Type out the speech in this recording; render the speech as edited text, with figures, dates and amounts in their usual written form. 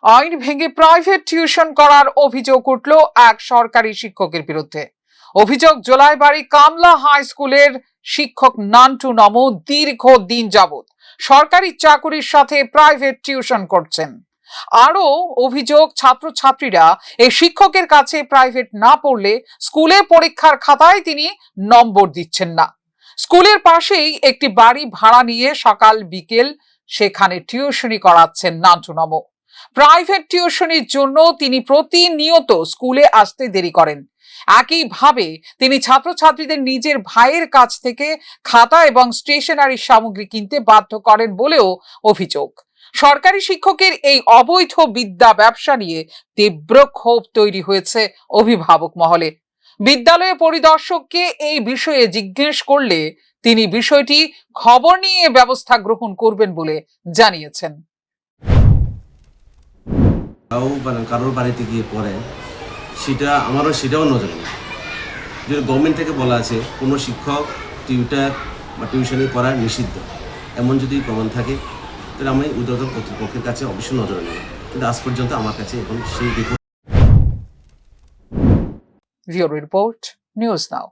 আইন ভেঙে private tuition করার অভিযোগ উঠল এক সরকারি শিক্ষকের বিরুদ্ধে। অভিযোগ, জোলাইবাড়ি কামলা হাই স্কুলের শিক্ষক নান্টু নমো দীর্ঘদিন যাবৎ সরকারি চাকুরির সাথে প্রাইভেট টিউশন করছেন। আরও অভিযোগ, ছাত্রছাত্রীরা এই শিক্ষকের কাছে প্রাইভেট না পড়লে স্কুলে পরীক্ষার খাতায় তিনি নম্বর দিচ্ছেন না। স্কুলের পাশেই একটি বাড়ি ভাড়া নিয়ে সকাল বিকেল সেখানে টিউশনি করাচ্ছেন নান্টু নমো। প্রাইভেট টিউশনির জন্য তিনি প্রতিনিয়ত স্কুলে আসতে দেরি করেন। একইভাবে তিনি ছাত্রছাত্রীদের নিজের ভাইয়ের কাছ থেকে খাতা এবং স্টেশনারি সামগ্রী কিনতে বাধ্য করেন বলেও অভিযোগ। সরকারি শিক্ষকের এই অবৈধ বিদ্যা ব্যবসা নিয়ে তীব্র ক্ষোভ তৈরি হয়েছে অভিভাবক মহলে। বিদ্যালয় পরিদর্শককে এই বিষয়ে জিজ্ঞেস করলে তিনি বিষয়টি খবর নিয়ে ব্যবস্থা গ্রহণ করবেন বলে জানিয়েছেন। কারোর বাড়িতে গিয়ে পড়ে সেটাও নজরে নেই। যদি গভর্নমেন্ট থেকে বলা আছে কোনো শিক্ষক টিউটার বা টিউশনি করা নিষিদ্ধ, এমন যদি প্রমাণ থাকে তাহলে আমি ঊর্ধ্বতন কর্তৃপক্ষের কাছে অবশ্যই নজরে নেব, কিন্তু আজ পর্যন্ত আমার কাছে এখন সেই report. Viewer Report, News Now.